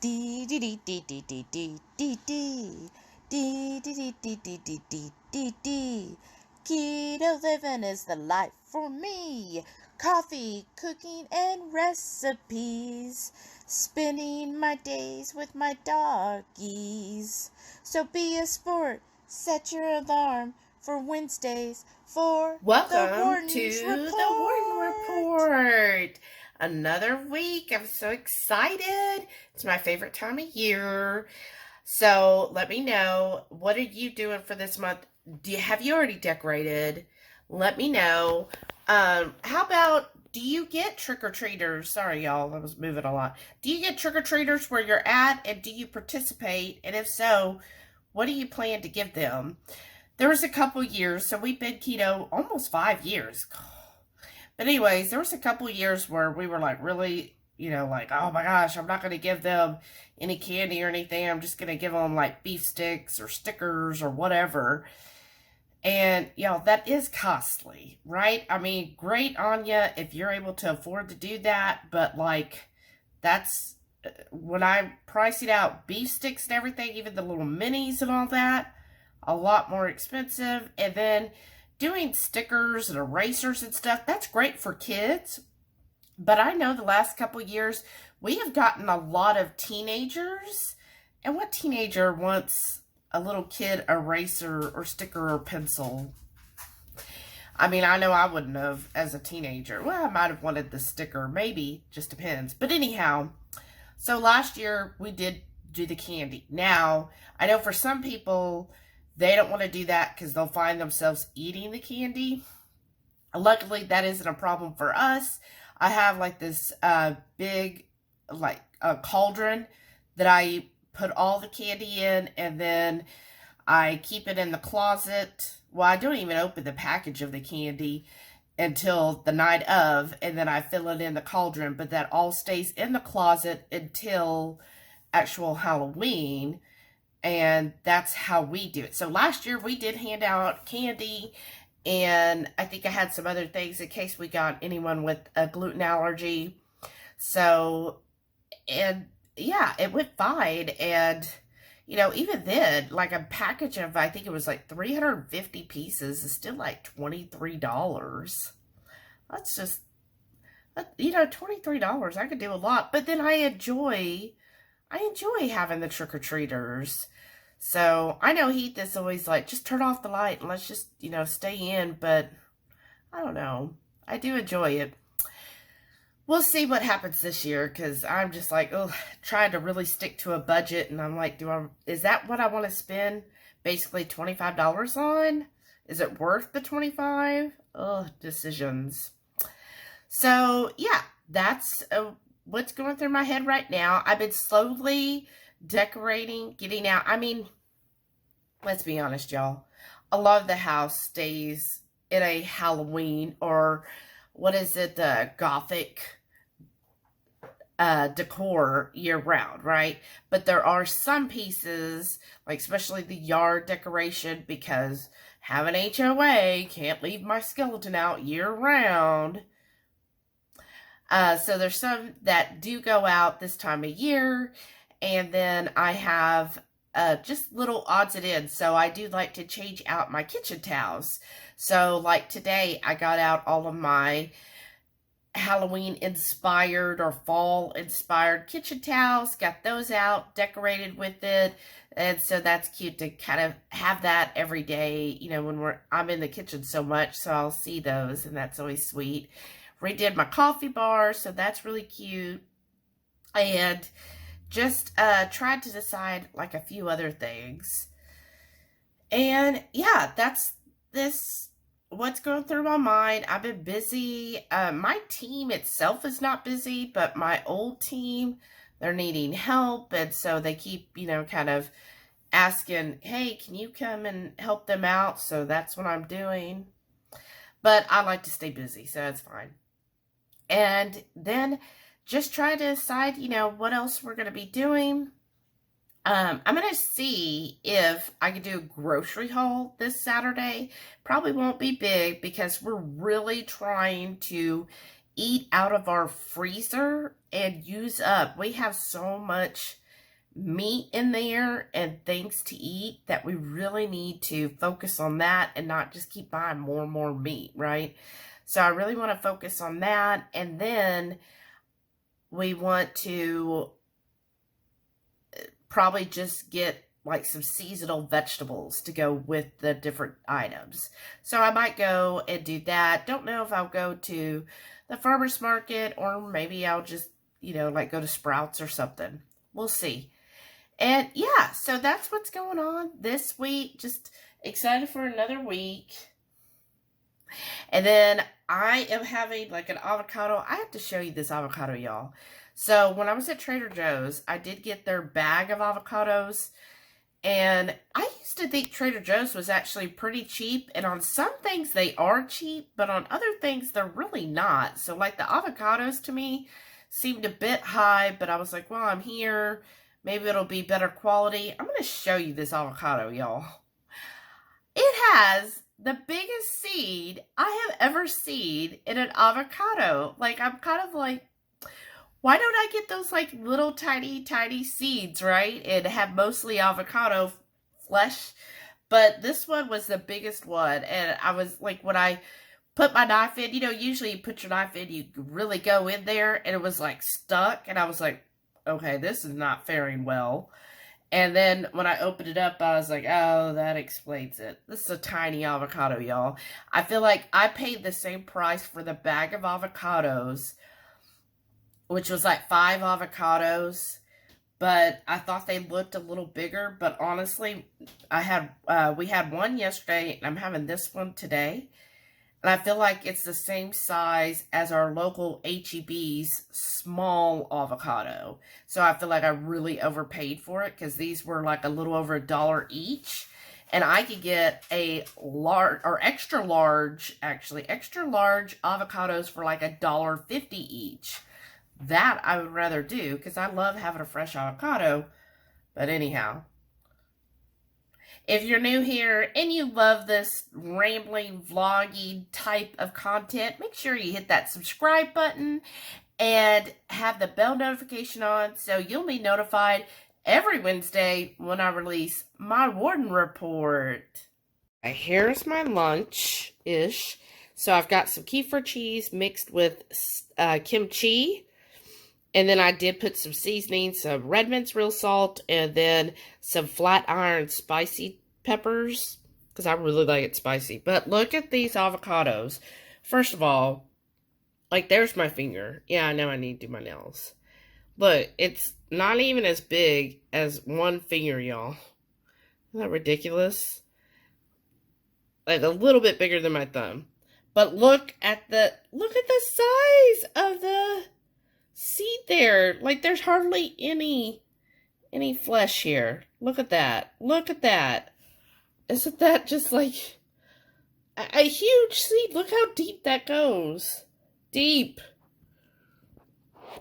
Dee dee dee dee dee dee dee dee dee dee dee dee dee dee dee dee dee dee. Keto living is the life for me. Coffee, cooking, and recipes. Spending my days with my doggies. So be a sport. Set your alarm for Wednesdays for the Welcome Warden's to Report. the Warden Report. Another week. I'm so excited. It's my favorite time of year. So let me know, what are you doing for this month? Have you already decorated? Let me know. How about, do you get trick-or-treaters? Sorry, y'all, I was moving a lot. Do you get trick-or-treaters where you're at, and do you participate? And if so, what do you plan to give them? There was a couple years, so we've been keto almost 5 years. But anyways, there was a couple years where we were like really, like, oh my gosh, I'm not going to give them any candy or anything. I'm just going to give them like beef sticks or stickers or whatever. And, that is costly, right? I mean, great on you if you're able to afford to do that. But like, that's, when I price it out, beef sticks and everything, even the little minis and all that, a lot more expensive. And then doing stickers and erasers and stuff, that's great for kids. But I know the last couple years, we have gotten a lot of teenagers. And what teenager wants a little kid eraser or sticker or pencil? I mean, I know I wouldn't have as a teenager. Well, I might have wanted the sticker, maybe, just depends. But anyhow, so last year we did do the candy. Now, I know for some people, they don't want to do that because they'll find themselves eating the candy. Luckily, that isn't a problem for us. I have like this big, like a cauldron that I put all the candy in, and then I keep it in the closet. Well, I don't even open the package of the candy until the night of, and then I fill it in the cauldron, but that all stays in the closet until actual Halloween. And that's how we do it. So last year we did hand out candy, and I think I had some other things in case we got anyone with a gluten allergy. So, and yeah, it went fine. And, even then, like a package of, I think it was like 350 pieces is still like $23. That's just, $23. I could do a lot. But then I enjoy having the trick-or-treaters. So I know Heath is always like, just turn off the light and let's just, stay in. But I don't know. I do enjoy it. We'll see what happens this year, because I'm just like, trying to really stick to a budget. And I'm like, is that what I want to spend basically $25 on? Is it worth the $25? Decisions. So yeah, that's what's going through my head right now. I've been slowly decorating, getting out. I mean, let's be honest, y'all. A lot of the house stays in a Halloween or Gothic decor year round, right? But there are some pieces, like especially the yard decoration, because have an HOA, can't leave my skeleton out year round. So there's some that do go out this time of year. And then I have just little odds and ends. So I do like to change out my kitchen towels. So like today, I got out all of my Halloween-inspired or fall-inspired kitchen towels. Got those out, decorated with it. And so that's cute to kind of have that every day, when I'm in the kitchen so much. So I'll see those, and that's always sweet. Redid my coffee bar, so that's really cute. And just tried to decide like a few other things. And yeah, that's what's going through my mind. I've been busy. My team itself is not busy, but my old team, they're needing help. And so they keep, kind of asking, hey, can you come and help them out? So that's what I'm doing. But I like to stay busy, so that's fine. And then just try to decide, what else we're going to be doing. I'm going to see if I can do a grocery haul this Saturday. Probably won't be big because we're really trying to eat out of our freezer and use up. We have so much meat in there and things to eat that we really need to focus on that and not just keep buying more and more meat, right? So I really want to focus on that. And then we want to probably just get like some seasonal vegetables to go with the different items. So I might go and do that. Don't know if I'll go to the farmer's market or maybe I'll just, you know, like go to Sprouts or something. We'll see. And yeah, so that's what's going on this week. Just excited for another week. And then I am having like an avocado. I have to show you this avocado, y'all. So when I was at Trader Joe's, I did get their bag of avocados. And I used to think Trader Joe's was actually pretty cheap. And on some things they are cheap, but on other things they're really not. So like the avocados to me seemed a bit high, but I was like, well, I'm here. Maybe it'll be better quality. I'm going to show you this avocado, y'all. It has the biggest seed I have ever seen in an avocado. Like, I'm kind of like, why don't I get those like little tiny, tiny seeds, right? And have mostly avocado flesh. But this one was the biggest one. And I was like, when I put my knife in, you know, usually you put your knife in, you really go in there. And it was like stuck. And I was like, okay, this is not faring well. And then when I opened it up, I was like, oh, that explains it. This is a tiny avocado, y'all. I feel like I paid the same price for the bag of avocados, which was like 5 avocados, but I thought they looked a little bigger. But honestly, we had one yesterday, and I'm having this one today. And I feel like it's the same size as our local H-E-B's small avocado. So I feel like I really overpaid for it because these were like a little over $1 each. And I could get a large, or extra large, actually, extra large avocados for like $1.50 each. That I would rather do because I love having a fresh avocado. But anyhow, if you're new here and you love this rambling, vloggy type of content, make sure you hit that subscribe button and have the bell notification on so you'll be notified every Wednesday when I release my Warden report. Here's my lunch-ish. So I've got some kefir cheese mixed with kimchi. And then I did put some seasoning, some red mince real salt, and then some flat iron spicy peppers, because I really like it spicy. But look at these avocados. First of all, like there's my finger. Yeah, I know I need to do my nails. Look, it's not even as big as one finger, y'all. Isn't that ridiculous? Like a little bit bigger than my thumb. But look at the size of the seed there. Like there's hardly any flesh here. Look at that. Look at that. Isn't that just like a huge seed? Look how deep that goes. Deep.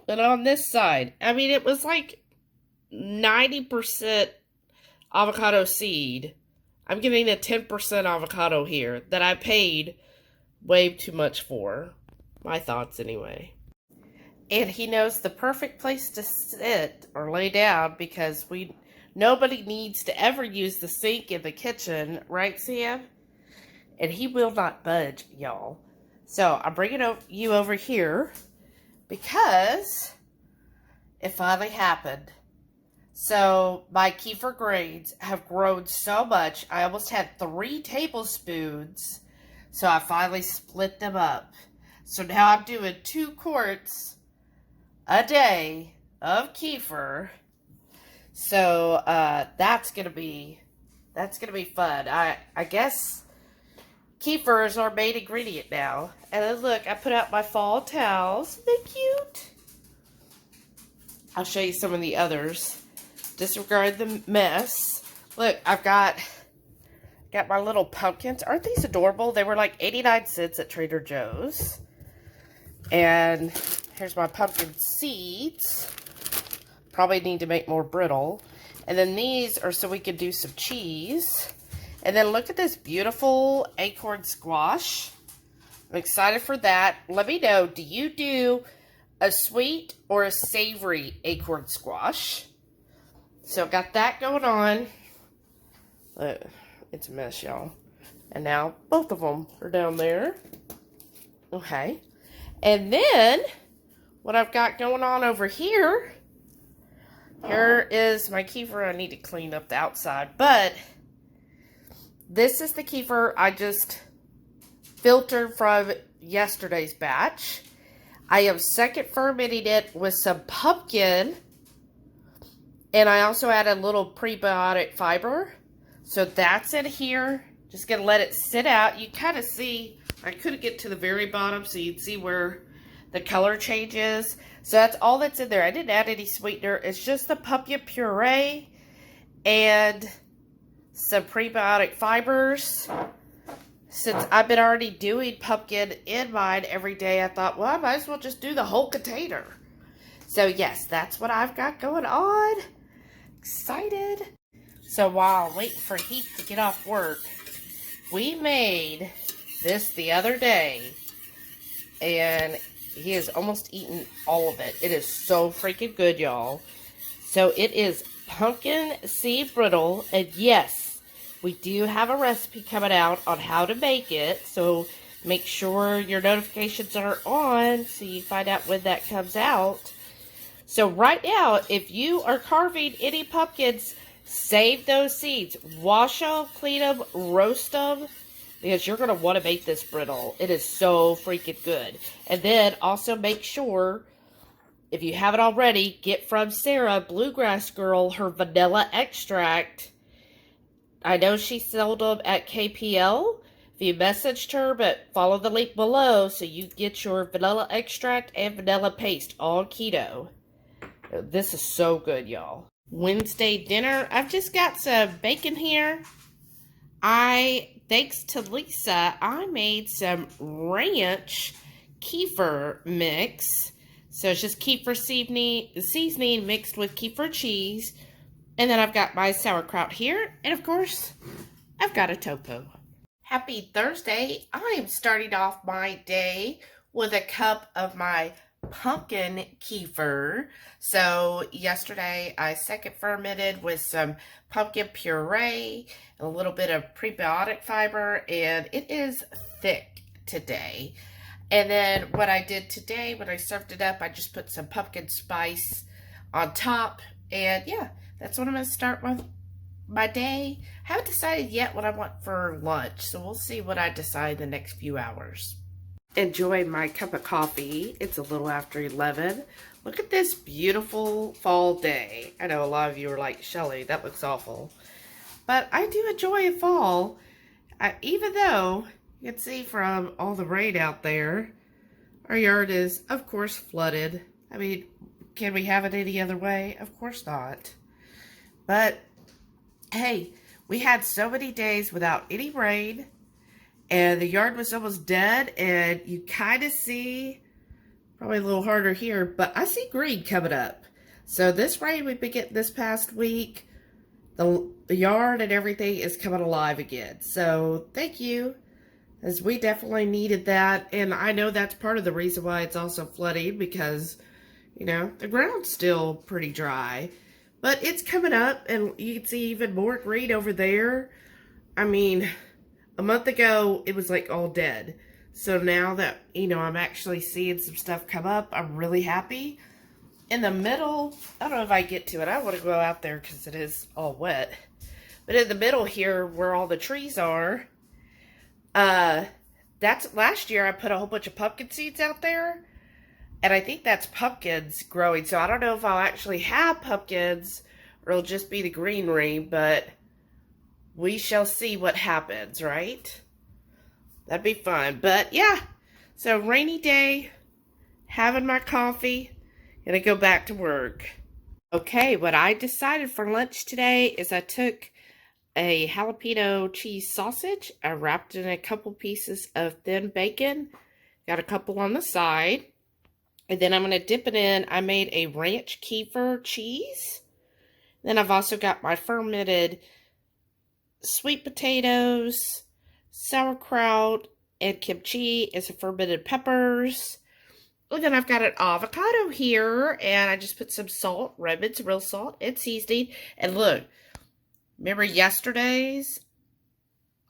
But on this side, I mean, it was like 90% avocado seed. I'm getting a 10% avocado here that I paid way too much for. My thoughts anyway. And he knows the perfect place to sit or lay down because nobody needs to ever use the sink in the kitchen, right, Sam? And he will not budge, y'all. So I'm bringing you over here because it finally happened. So my kefir grains have grown so much. I almost had 3 tablespoons. So I finally split them up. So now I'm doing 2 quarts a day of kefir. So that's gonna be fun. I guess kefir is our main ingredient now. And then look, I put out my fall towels. Isn't they cute? I'll show you some of the others. Disregard the mess. Look, I've got my little pumpkins. Aren't these adorable? They were like 89 cents at Trader Joe's. And here's my pumpkin seeds. Probably need to make more brittle. And then these are so we can do some cheese. And then look at this beautiful acorn squash. I'm excited for that. Let me know, do you do a sweet or a savory acorn squash? So got that going on. It's a mess, y'all. And now both of them are down there. Okay. And then what I've got going on over here. Here is my kefir. I need to clean up the outside. But this is the kefir I just filtered from yesterday's batch. I am second fermenting it with some pumpkin. And I also added a little prebiotic fiber. So that's in here. Just going to let it sit out. You kind of see, I couldn't get to the very bottom so you'd see where the color changes. So that's all that's in there. I didn't add any sweetener. It's just the pumpkin puree and some prebiotic fibers. Since I've been already doing pumpkin in mine every day, I thought, well, I might as well just do the whole container. So yes, that's what I've got going on. Excited. So while waiting for Heath to get off work, we made this the other day, and he has almost eaten all of it. It is so freaking good, y'all. So it is pumpkin seed brittle, and yes, we do have a recipe coming out on how to make it, so make sure your notifications are on so you find out when that comes out. So right now, if you are carving any pumpkins, save those seeds. Wash them, clean them, roast them, because you're going to want to make this brittle. It is so freaking good. And then also make sure, if you haven't already, get from Sara, Bluegrass Girl, her vanilla extract. I know she sold them at KPL. If you messaged her, but follow the link below so you get your vanilla extract and vanilla paste, all keto. This is so good, y'all. Wednesday dinner. I've just got some bacon here. Thanks to Lisa, I made some ranch kefir mix. So it's just kefir seasoning mixed with kefir cheese. And then I've got my sauerkraut here. And of course, I've got a tofu. Happy Thursday. I am starting off my day with a cup of my pumpkin kefir. So yesterday I second fermented with some pumpkin puree and a little bit of prebiotic fiber, and it is thick today. And then what I did today when I served it up, I just put some pumpkin spice on top, and yeah, that's what I'm going to start with my day. I haven't decided yet what I want for lunch, so we'll see what I decide the next few hours. Enjoying my cup of coffee. It's a little after 11. Look at this beautiful fall day. I know a lot of you are like, Shelly, that looks awful. But I do enjoy fall. Even though you can see from all the rain out there, our yard is, of course, flooded. I mean, can we have it any other way? Of course not. But, hey, we had so many days without any rain. And the yard was almost dead, and you kind of see, probably a little harder here, but I see green coming up. So this rain we've been getting this past week, the yard and everything is coming alive again. So thank you, as we definitely needed that. And I know that's part of the reason why it's also flooding, because, you know, the ground's still pretty dry. But it's coming up, and you can see even more green over there. I mean, a month ago, it was like all dead. So now that, you know, I'm actually seeing some stuff come up, I'm really happy. In the middle, I don't know if I get to it. I want to go out there because it is all wet. But in the middle here, where all the trees are, that's last year I put a whole bunch of pumpkin seeds out there. And I think that's pumpkins growing. So I don't know if I'll actually have pumpkins or it'll just be the greenery, but we shall see what happens, right? That'd be fun. But yeah, so rainy day, having my coffee, gonna go back to work. Okay, what I decided for lunch today is I took a jalapeno cheese sausage. I wrapped it in a couple pieces of thin bacon. Got a couple on the side. And then I'm going to dip it in. I made a ranch kefir cheese. Then I've also got my fermented sweet potatoes, sauerkraut, and kimchi, and some fermented peppers. And then I've got an avocado here, and I just put some salt, Redmond's real salt, and seasoning. And look, remember yesterday's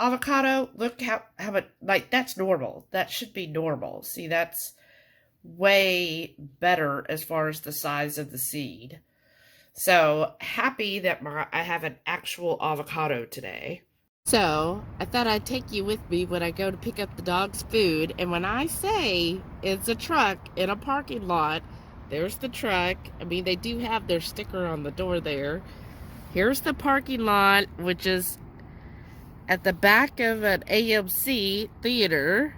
avocado? Look how much, like, that's normal. That should be normal. See, that's way better as far as the size of the seed. So happy that I have an actual avocado today. So I thought I'd take you with me when I go to pick up the dog's food. And when I say it's a truck in a parking lot, there's the truck. I mean, they do have their sticker on the door there. Here's the parking lot, which is at the back of an AMC theater.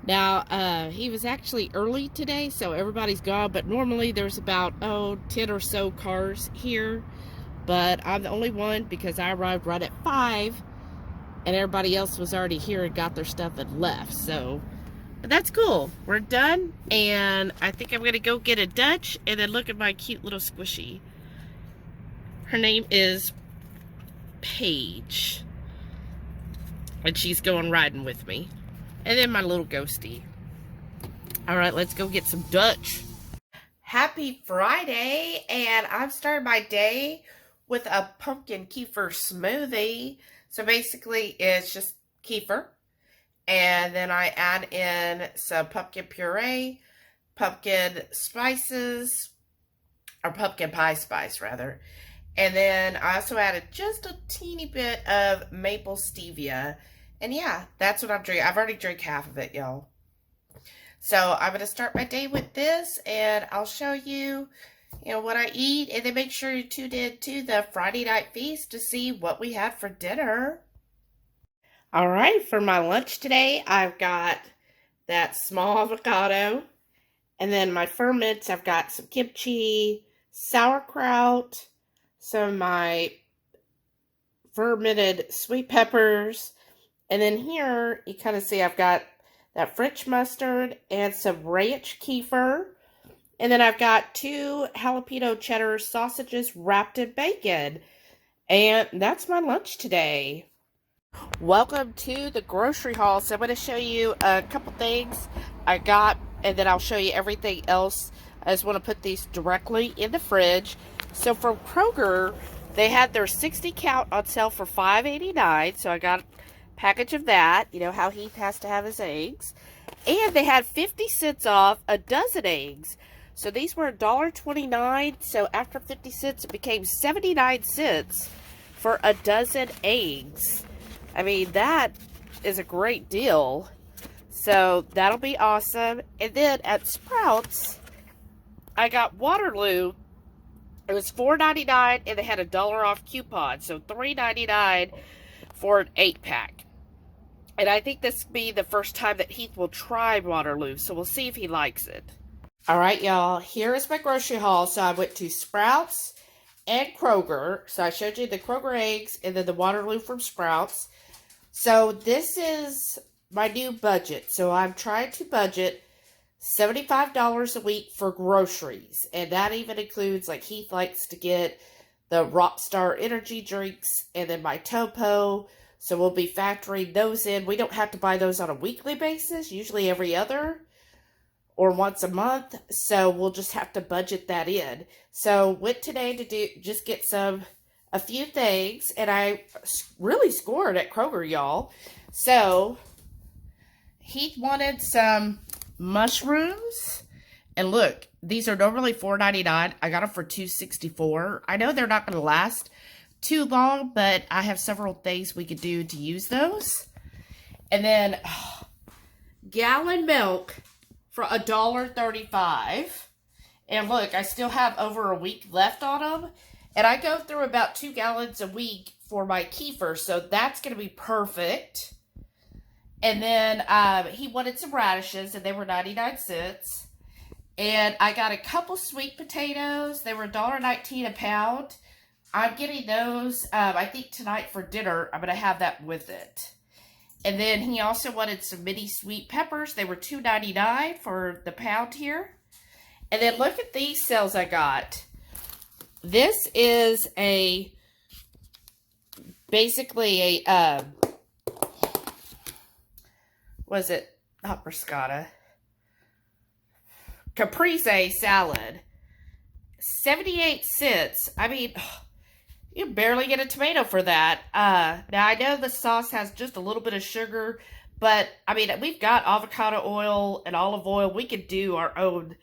Now, he was actually early today, so everybody's gone. But normally there's about, 10 or so cars here. But I'm the only one because I arrived right at 5 and everybody else was already here and got their stuff and left. So, but that's cool. We're done, and I think I'm going to go get a Dutch and then look at my cute little squishy. Her name is Paige, and she's going riding with me. And then my little ghosty. All right, let's go get some Dutch. Happy Friday, and I'm starting my day with a pumpkin kefir smoothie. So basically it's just kefir, and then I add in some pumpkin puree, pumpkin spices, or pumpkin pie spice rather, and then I also added just a teeny bit of maple stevia. And yeah, that's what I'm drinking. I've already drank half of it, y'all. So I'm going to start my day with this, and I'll show you what I eat, and then make sure you tune in to the Friday night feast to see what we had for dinner. All right, for my lunch today, I've got that small avocado, and then my ferments, I've got some kimchi, sauerkraut, some of my fermented sweet peppers, and then here, you kind of see I've got that French mustard and some ranch kefir. And then I've got 2 jalapeno cheddar sausages wrapped in bacon. And that's my lunch today. Welcome to the grocery haul. So I'm going to show you a couple things I got, and then I'll show you everything else. I just want to put these directly in the fridge. So from Kroger, they had their 60 count on sale for $5.89. So I got a package of that. You know how Heath has to have his eggs. And they had 50 cents off a dozen eggs. So these were $1.29, so after 50 cents, it became 79 cents for a dozen eggs. I mean, that is a great deal. So that'll be awesome. And then at Sprouts, I got Waterloo. It was $4.99, and they had a $1 off coupon. So $3.99 for an 8-pack. And I think this will be the first time that Heath will try Waterloo, so we'll see if he likes it. All right, y'all, here is my grocery haul. So I went to Sprouts and Kroger. So I showed you the Kroger eggs and then the Waterloo from Sprouts. So this is my new budget. So I'm trying to budget $75 a week for groceries. And that even includes, like, Heath likes to get the Rockstar energy drinks and then my Topo. So we'll be factoring those in. We don't have to buy those on a weekly basis, usually every other or once a month, so we'll just have to budget that in. So went today to just get a few things, and I really scored at Kroger, y'all. So he wanted some mushrooms, and look, these are normally $4.99. I got them for $2.64. I know they're not going to last too long, but I have several things we could do to use those. And then gallon milk for $1.35. And look, I still have over a week left on them. And I go through about 2 gallons a week for my kefir, so that's going to be perfect. And then he wanted some radishes, and they were 99 cents. And I got a couple sweet potatoes. They were $1.19 a pound. I'm getting those, I think tonight for dinner. I'm going to have that with it. And then he also wanted some mini sweet peppers. They were $2.99 for the pound here. And then look at these sales I got. This is basically a, was it, not bruschetta. caprese salad. 78 cents. I mean, you barely get a tomato for that. Now, I know the sauce has just a little bit of sugar, but, I mean, we've got avocado oil and olive oil. We could do our own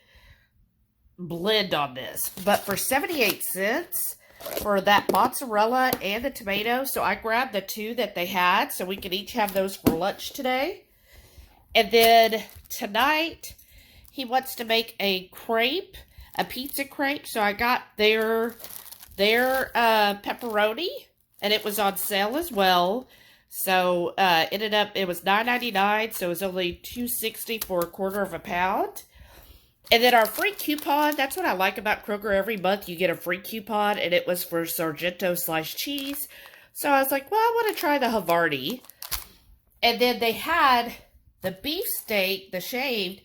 blend on this. But for 78 cents for that mozzarella and the tomato, so I grabbed the two that they had, so we could each have those for lunch today. And then tonight, he wants to make a crepe, a pizza crepe. So I got their pepperoni, and it was on sale as well. So it was $9.99, so it was only $2.60 for a quarter of a pound. And then our free coupon, that's what I like about Kroger. Every month you get a free coupon, and it was for Sargento sliced cheese. So I was like, well, I want to try the Havarti. And then they had the beef steak, the shaved,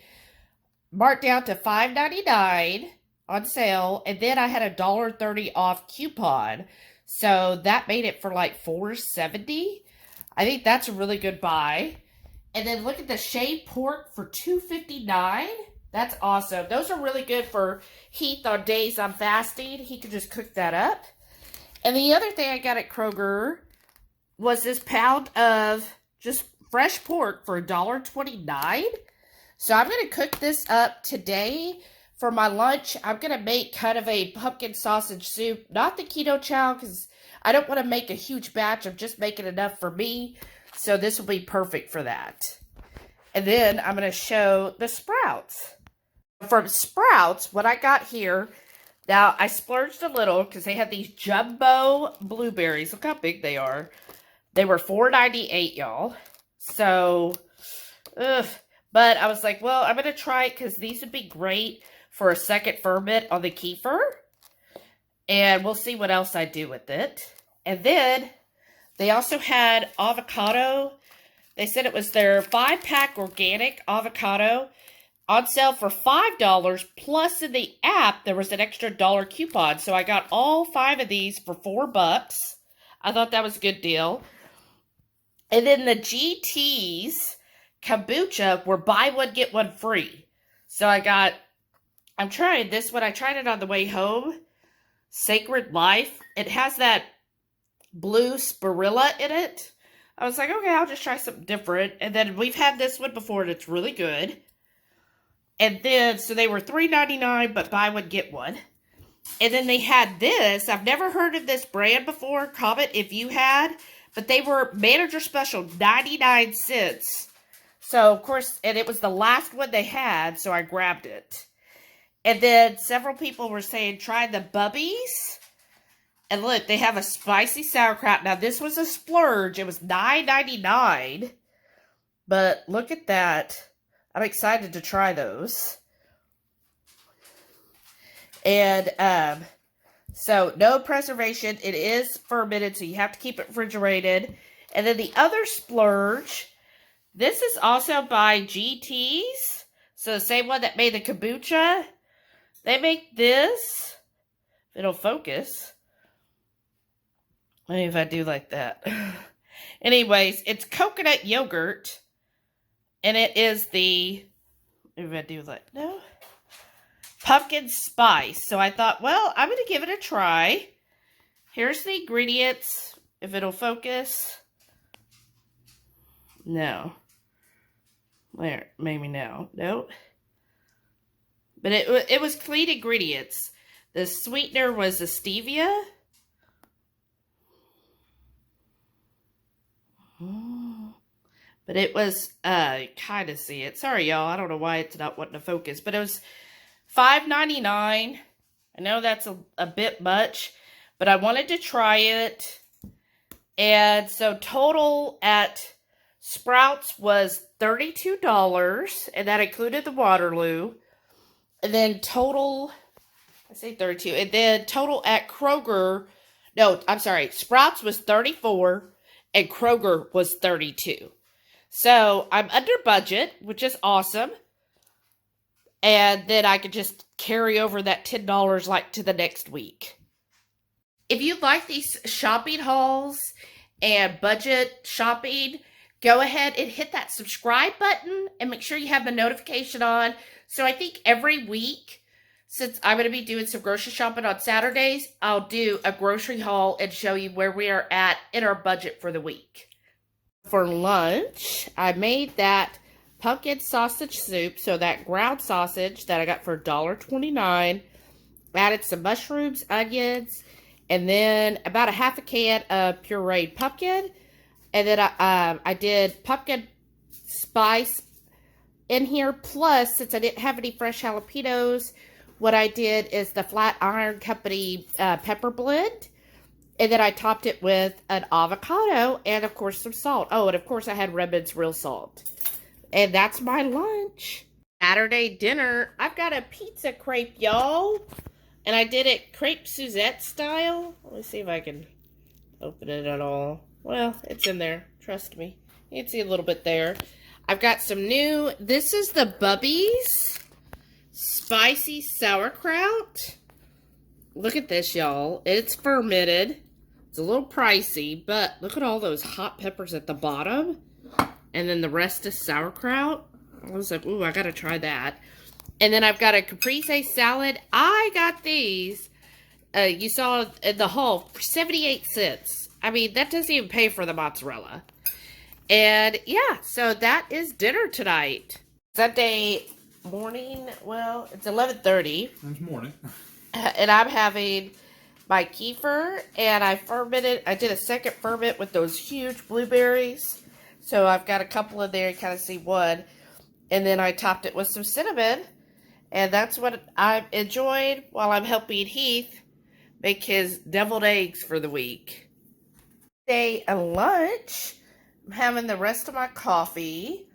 marked down to $5.99 on sale. And then I had a $1.30 off coupon. So that made it for like $4.70. I think that's a really good buy. And then look at the shaved pork for $2.59. That's awesome. Those are really good for Heath on days I'm fasting. He could just cook that up. And the other thing I got at Kroger was this pound of just fresh pork for $1.29. So I'm going to cook this up today for my lunch. I'm going to make kind of a pumpkin sausage soup. Not the Ketochow, because I don't want to make a huge batch. I'm just making enough for me. So this will be perfect for that. And then I'm going to show the sprouts. From Sprouts, what I got here, now I splurged a little because they had these jumbo blueberries. Look how big they are. They were $4.98, y'all. So, but I was like, well, I'm going to try it because these would be great for a second ferment on the kefir. And we'll see what else I do with it. And then they also had avocado. They said it was their 5-pack organic avocado on sale for $5, plus in the app, there was an extra $1 coupon. So I got all 5 of these for $4. I thought that was a good deal. And then the GT's kombucha were buy one, get one free. So I'm trying this one. I tried it on the way home. Sacred Life. It has that blue spirilla in it. I was like, okay, I'll just try something different. And then we've had this one before, and it's really good. And then, so they were $3.99, but buy one, get one. And then they had this. I've never heard of this brand before. Comment if you had. But they were manager special, 99 cents. So, of course, and it was the last one they had, so I grabbed it. And then several people were saying, try the Bubbies. And look, they have a spicy sauerkraut. Now, this was a splurge. It was $9.99. But look at that. I'm excited to try those. And, so no preservation. It is fermented, so you have to keep it refrigerated. And then the other splurge, this is also by GT's. So the same one that made the kombucha. They make this. It'll focus. Maybe if I do like that. Anyways, it's coconut yogurt. And it is the, if I do like, no, pumpkin spice. So I thought, well, I'm going to give it a try. Here's the ingredients. If it'll focus. No. There, maybe now. Nope. But it was clean ingredients. The sweetener was the stevia. But it was, kind of see it. Sorry, y'all. I don't know why it's not wanting to focus. But it was $5.99. I know that's a bit much. But I wanted to try it. And so total at Sprouts was $32. And that included the Waterloo. And then total, I say 32. And then total at Kroger, no, I'm sorry. Sprouts was $34. And Kroger was $32. So, I'm under budget, which is awesome. And then I could just carry over that $10 like to the next week. If you like these shopping hauls and budget shopping, go ahead and hit that subscribe button and make sure you have the notification on. So I think every week, since I'm going to be doing some grocery shopping on Saturdays, I'll do a grocery haul and show you where we are at in our budget for the week. For lunch, I made that pumpkin sausage soup, so that ground sausage that I got for $1.29. Added some mushrooms, onions, and then about a half a can of pureed pumpkin. And then I did pumpkin spice in here. Plus, since I didn't have any fresh jalapenos, what I did is the Flat Iron Company pepper blend. And then I topped it with an avocado and, of course, some salt. Oh, and, of course, I had Redmond's real salt. And that's my lunch. Saturday dinner, I've got a pizza crepe, y'all. And I did it crepe Suzette style. Let me see if I can open it at all. Well, it's in there. Trust me. You can see a little bit there. I've got some new, this is the Bubby's Spicy Sauerkraut. Look at this, y'all. It's fermented. It's a little pricey, but look at all those hot peppers at the bottom. And then the rest is sauerkraut. I was like, ooh, I gotta try that. And then I've got a caprese salad. I got these, you saw in the haul, for 78 cents. I mean, that doesn't even pay for the mozzarella. And yeah, so that is dinner tonight. Sunday morning, well, it's 11:30. It's morning. And I'm having my kefir, and I did a second ferment with those huge blueberries. So I've got a couple in there, you kind of see one. And then I topped it with some cinnamon. And that's what I've enjoyed while I'm helping Heath make his deviled eggs for the week. Today at lunch, I'm having the rest of my coffee.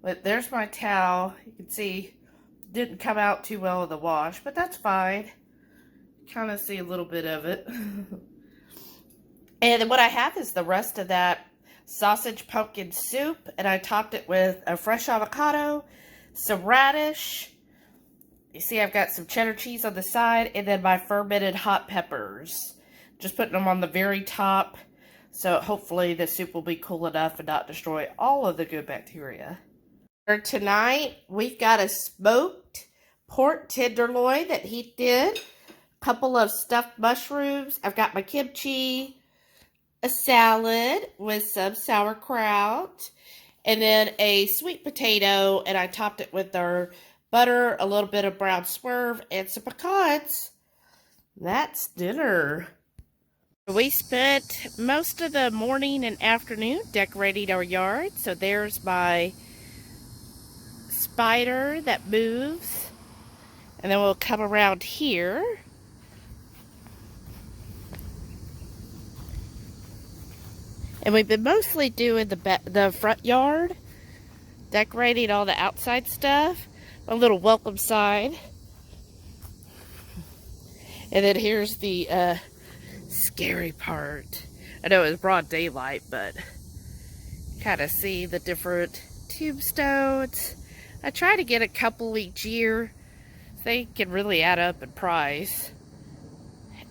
But there's my towel. You can see it didn't come out too well in the wash, but that's fine. Kind of see a little bit of it. And what I have is the rest of that sausage pumpkin soup. And I topped it with a fresh avocado, some radish. You see I've got some cheddar cheese on the side, and then my fermented hot peppers. Just putting them on the very top, so hopefully the soup will be cool enough and not destroy all of the good bacteria. For tonight, we've got a smoked pork tenderloin that he did. A couple of stuffed mushrooms. I've got my kimchi, a salad with some sauerkraut, and then a sweet potato, and I topped it with our butter, a little bit of brown swerve, and some pecans. That's dinner. We spent most of the morning and afternoon decorating our yard. So there's my spider that moves. And then we'll come around here. And we've been mostly doing the front yard, decorating all the outside stuff. A little welcome sign. And then here's the scary part. I know it was broad daylight, but kind of see the different tombstones. I try to get a couple each year. They can really add up in price.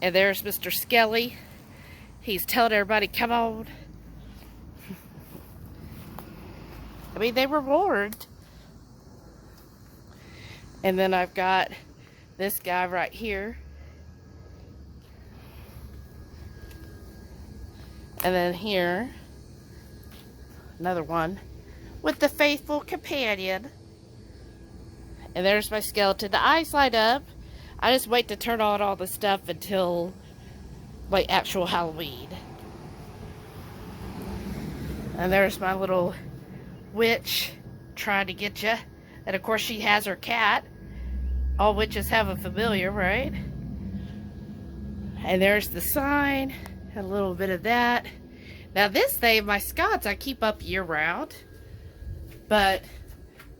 And there's Mr. Skelly. He's telling everybody, come on. I mean, they were warned. And then I've got this guy right here. And then here, another one with the faithful companion. And there's my skeleton. The eyes light up. I just wait to turn on all the stuff until like actual Halloween. And there's my little witch trying to get you. And of course she has her cat. All witches have a familiar, right? And there's the sign. A little bit of that. Now this thing, my Scots, I keep up year round. But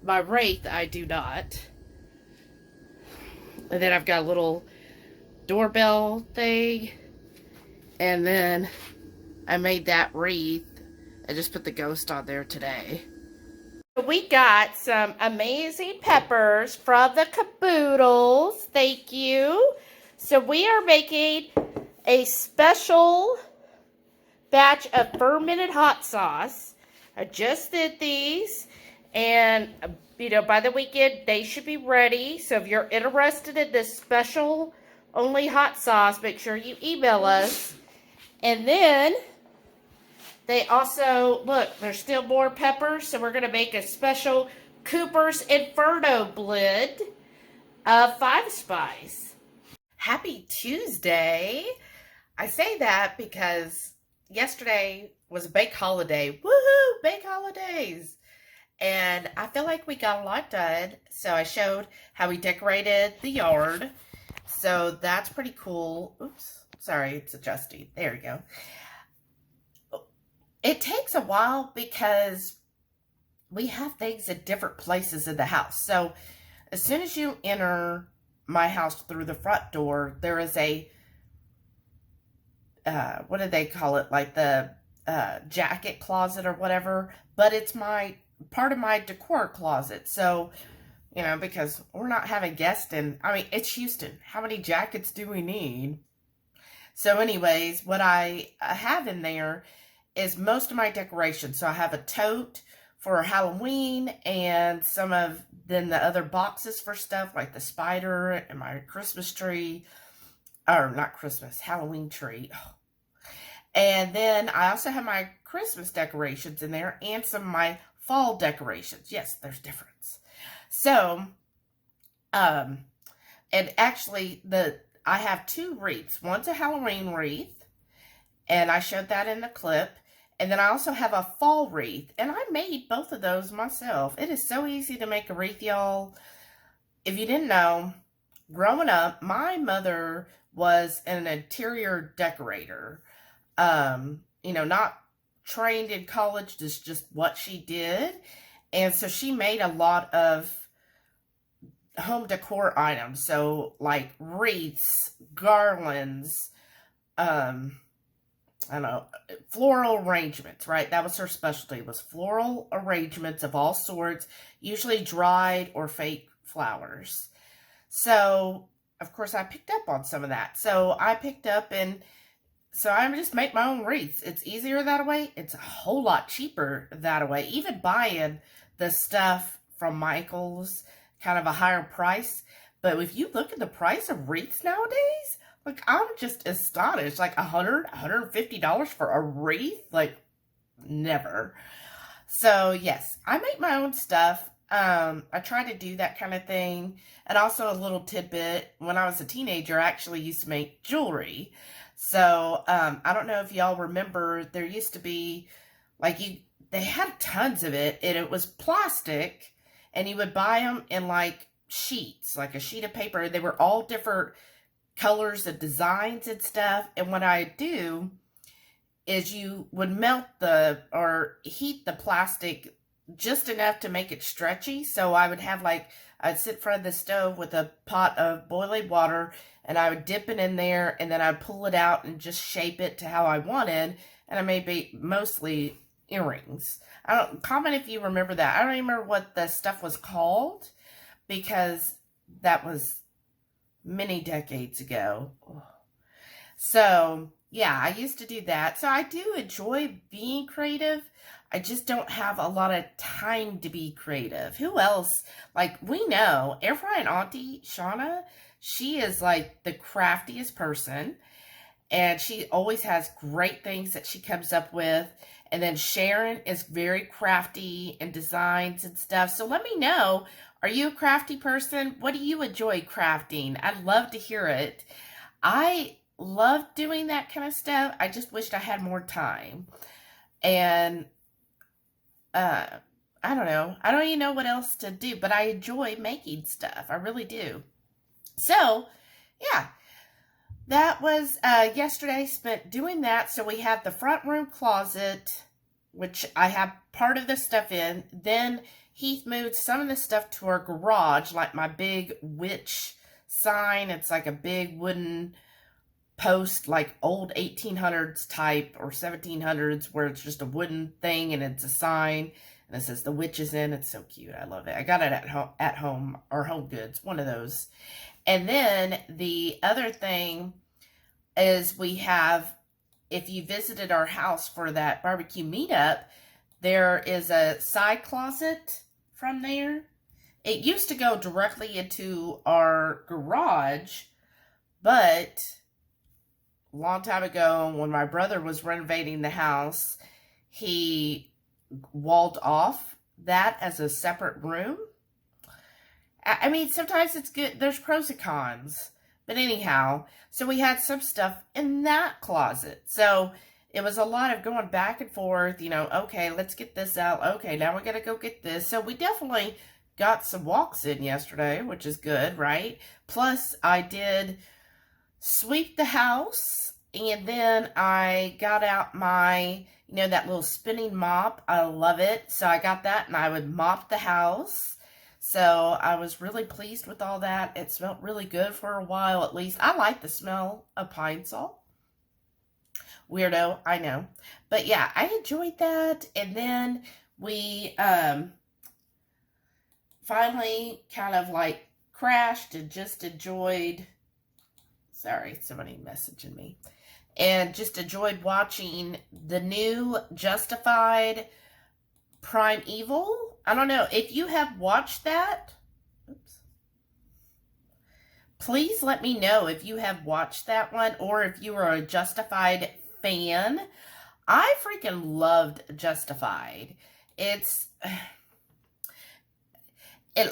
my wraith, I do not. And then I've got a little doorbell thing. And then I made that wreath. I just put the ghost on there today. We got some amazing peppers from the Caboodles. Thank you. So we are making a special batch of fermented hot sauce. I just did these, and by the weekend they should be ready. So if you're interested in this special only hot sauce, make sure you email us. And then they also, look, there's still more peppers, so we're going to make a special Cooper's Inferno blend of 5 spice. Happy Tuesday. I say that because yesterday was a bake holiday. Woohoo, bake holidays. And I feel like we got a lot done. So I showed how we decorated the yard. So that's pretty cool. Oops, sorry, it's adjusting. There we go. It takes a while because we have things at different places in the house. So as soon as you enter my house through the front door, there is a, what do they call it? Like the jacket closet or whatever. But it's part of my decor closet. So, because we're not having guests it's Houston. How many jackets do we need? So anyways, what I have in there is most of my decorations. So I have a tote for Halloween and some of then the other boxes for stuff like the spider and my Christmas tree, or not Christmas, Halloween tree. And then I also have my Christmas decorations in there and some of my fall decorations. Yes, there's difference. So, and actually I have 2 wreaths. One's a Halloween wreath, and I showed that in the clip. And then I also have a fall wreath, and I made both of those myself. It is so easy to make a wreath, y'all. If you didn't know, growing up, my mother was an interior decorator. Not trained in college, just what she did. And so she made a lot of home decor items. So like wreaths, garlands, floral arrangements, right? That was her specialty, was floral arrangements of all sorts, usually dried or fake flowers. So, of course, I picked up on some of that. So I picked up, and so I just make my own wreaths. It's easier that way. It's a whole lot cheaper that way. Even buying the stuff from Michael's, kind of a higher price. But if you look at the price of wreaths nowadays, like, I'm just astonished. Like $150 for a wreath? Like, never. So, yes, I make my own stuff. I try to do that kind of thing. And also a little tidbit, when I was a teenager, I actually used to make jewelry. So, I don't know if y'all remember, there used to be, they had tons of it, and it was plastic, and you would buy them in, sheets, like a sheet of paper. They were all different colors and designs and stuff. And what I do is you would heat the plastic just enough to make it stretchy. So I would have I'd sit in front of the stove with a pot of boiling water, and I would dip it in there, and then I'd pull it out and just shape it to how I wanted. And I made mostly earrings. Comment if you remember that. I don't even remember what the stuff was called, because that was many decades ago. So, yeah, I used to do that. So I do enjoy being creative. I just don't have a lot of time to be creative. Who else? We know, Air Fry and Auntie Shauna, she is the craftiest person. And she always has great things that she comes up with. And then Sharon is very crafty in designs and stuff. So let me know, are you a crafty person? What do you enjoy crafting? I'd love to hear it. I love doing that kind of stuff. I just wished I had more time. And I don't know. I don't even know what else to do, but I enjoy making stuff. I really do. So, yeah. That was yesterday, spent doing that. So we have the front room closet, which I have part of the stuff in. Then Heath moved some of the stuff to our garage, like my big witch sign. It's like a big wooden post, like old 1800s type or 1700s, where it's just a wooden thing and it's a sign. And it says the witch is in. It's so cute. I love it. I got it at home or Home Goods, one of those. And then the other thing is we have, if you visited our house for that barbecue meetup, There is a side closet from there. It used to go directly into our garage, but a long time ago when my brother was renovating the house, he walled off that as a separate room. I mean, sometimes it's good. There's pros and cons. But anyhow, so we had some stuff in that closet. So it was a lot of going back and forth, you know, okay, let's get this out. Okay, now we're going to go get this. So we definitely got some walks in yesterday, which is good, right? Plus, I did sweep the house, and then I got out my, you know, that little spinning mop. I love it. So I got that, and I would mop the house. So I was really pleased with all that. It smelled really good for a while, at least. I like the smell of pine salt. Weirdo, I know. But yeah, I enjoyed that. And then we finally kind of like crashed and just enjoyed, sorry, somebody messaging me, and just enjoyed watching the new Justified Primeval. I don't know if you have watched that. Oops. Please let me know if you have watched that one or if you are a Justified fan. I freaking loved Justified. It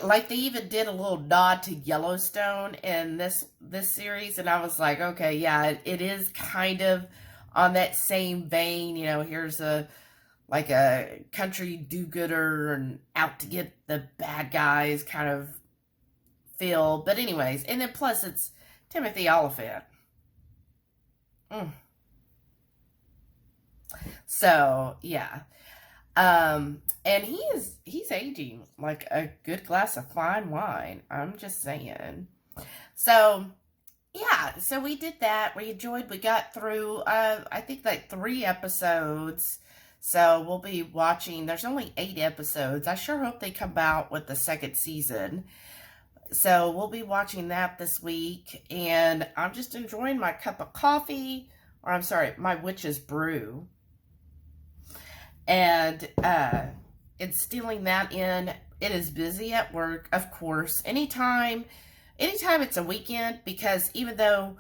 like they even did a little nod to Yellowstone in this series, and I was like, okay, yeah, it is kind of on that same vein. You know, here's a country do-gooder and out to get the bad guys kind of feel. But anyways, and then plus it's Timothy Oliphant. So, yeah. And he's aging like a good glass of fine wine. I'm just saying. So, yeah. So we did that. We got through, I think like 3 episodes. So we'll be watching. There's only 8 episodes. I sure hope they come out with the 2nd season. So we'll be watching that this week. And I'm just enjoying my cup of coffee. Or I'm sorry, my witch's brew. And instilling that in. It is busy at work, of course. Anytime it's a weekend, because even though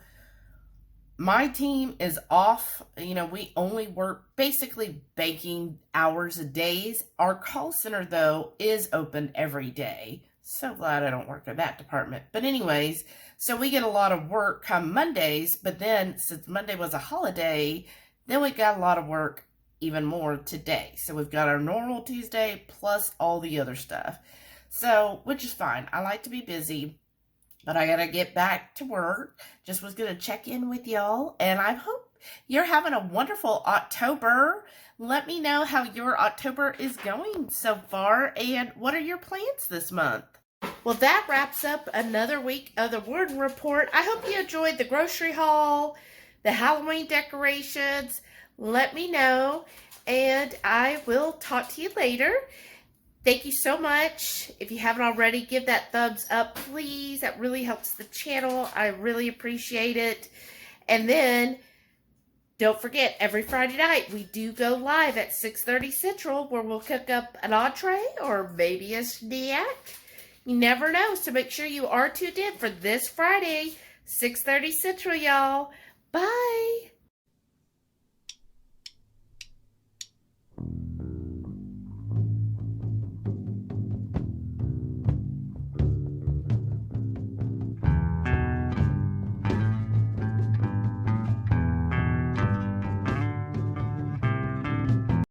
my team is off, you know, we only work basically banking hours a day. Our call center, though, is open every day. So glad I don't work in that department. But anyways, so we get a lot of work come Mondays, but then since Monday was a holiday, then we got a lot of work even more today. So we've got our normal Tuesday plus all the other stuff. So, which is fine. I like to be busy, but I gotta get back to work. Just was gonna check in with y'all, and I hope you're having a wonderful October. Let me know how your October is going so far, and what are your plans this month? Well, that wraps up another week of the Warden Report. I hope you enjoyed the grocery haul, the Halloween decorations. Let me know, and I will talk to you later. Thank you so much. If you haven't already, give that thumbs up, please. That really helps the channel. I really appreciate it. And then, don't forget, every Friday night, we do go live at 6:30 Central, where we'll cook up an entree or maybe a snack. You never know, so make sure you are tuned in for this Friday, 6:30 Central, y'all. Bye.